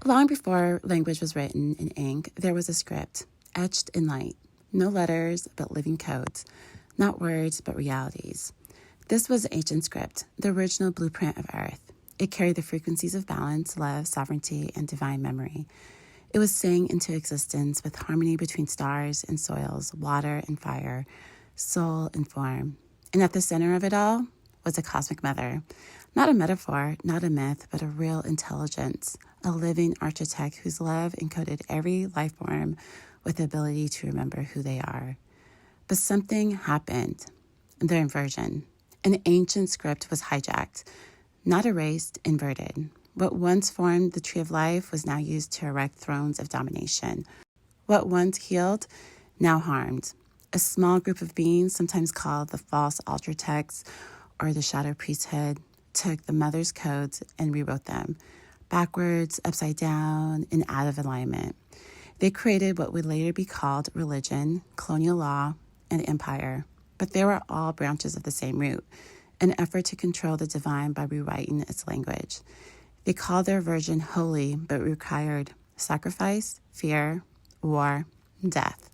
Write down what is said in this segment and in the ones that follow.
Long before language was written in ink, there was a script, etched in light. No letters, but living codes. Not words, but realities. This was the ancient script, the original blueprint of Earth. It carried the frequencies of balance, love, sovereignty, and divine memory. It was sang into existence with harmony between stars and soils, water and fire, soul and form. And at the center of it all was a cosmic mother. Not a metaphor, not a myth, but a real intelligence, a living architect whose love encoded every life form with the ability to remember who they are. But something happened, the inversion. An ancient script was hijacked, not erased, inverted. What once formed the tree of life was now used to erect thrones of domination. What once healed, now harmed. A small group of beings, sometimes called the false altar texts or the shadow priesthood, took the mother's codes and rewrote them, backwards, upside down, and out of alignment. They created what would later be called religion, colonial law, and empire. But they were all branches of the same root, an effort to control the divine by rewriting its language. They called their version holy, but required sacrifice, fear, war, death.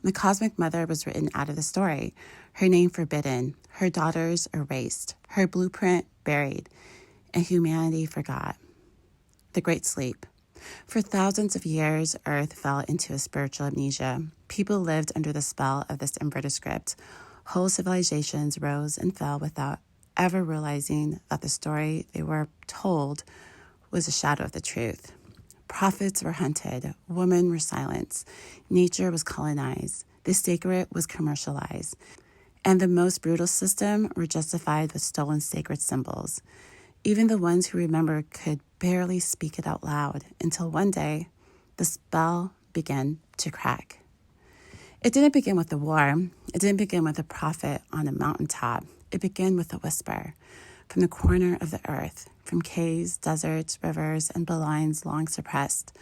The cosmic mother was written out of the story, her name forbidden, her daughters erased, her blueprint buried, and humanity forgot. The Great Sleep. For thousands of years, Earth fell into a spiritual amnesia. People lived under the spell of this inverted script. Whole civilizations rose and fell without ever realizing that the story they were told was a shadow of the truth. Prophets were hunted, women were silenced, nature was colonized, the sacred was commercialized, and the most brutal system were justified with stolen sacred symbols. Even the ones who remember could barely speak it out loud until one day the spell began to crack. It didn't begin with a war. It didn't begin with a prophet on a mountaintop. It began with a whisper from the corner of the earth, from caves, deserts, rivers, and bloodlines long suppressed.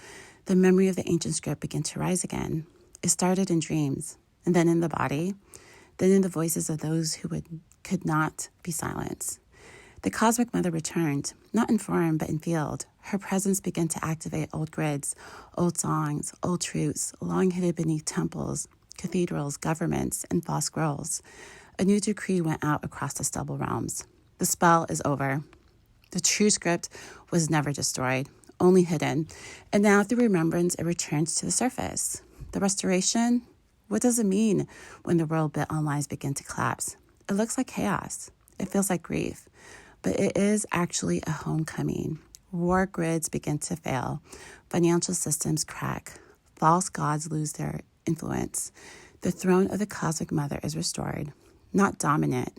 The memory of the ancient script began to rise again. It started in dreams, and then in the body, then in the voices of those who could not be silenced. The cosmic mother returned, not in form, but in field. Her presence began to activate old grids, old songs, old truths, long hidden beneath temples, cathedrals, governments, and false scrolls. A new decree went out across the stubble realms. The spell is over. The true script was never destroyed, only hidden. And now through remembrance, it returns to the surface. The restoration? What does it mean when the world built on lies begin to collapse? It looks like chaos. It feels like grief. But it is actually a homecoming. War grids begin to fail. Financial systems crack. False gods lose their influence. The throne of the cosmic mother is restored, not dominant,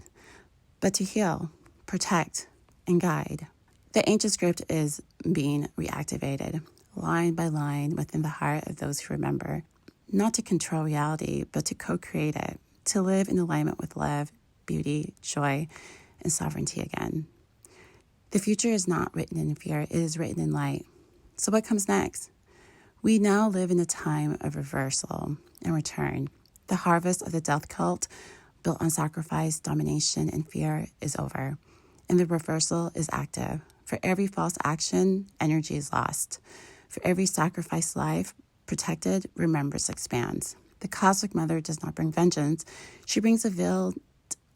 but to heal, protect, and guide. The ancient script is being reactivated, line by line within the heart of those who remember, not to control reality, but to co-create it, to live in alignment with love, beauty, joy, and sovereignty again. The future is not written in fear, it is written in light. So what comes next? We now live in a time of reversal and return. The harvest of the death cult, built on sacrifice, domination, and fear, is over. And the reversal is active. For every false action, energy is lost. For every sacrificed life protected, remembrance expands. The cosmic mother does not bring vengeance. She brings a veil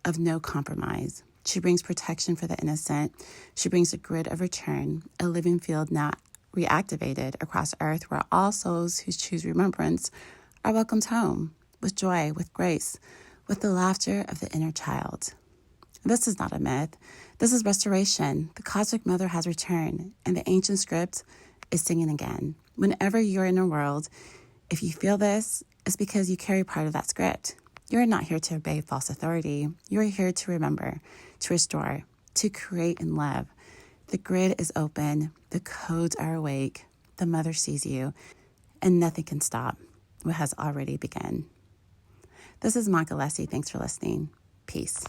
of no compromise. She brings protection for the innocent. She brings a grid of return, a living field now reactivated across earth where all souls who choose remembrance are welcomed home with joy, with grace, with the laughter of the inner child. This is not a myth. This is restoration. The cosmic mother has returned, and the ancient script is singing again. Whenever you're in a world, if you feel this, it's because you carry part of that script. You're not here to obey false authority. You're here to remember, to restore, to create and love. The grid is open. The codes are awake. The mother sees you, and nothing can stop what has already begun. This is Monica Lessie. Thanks for listening. Peace.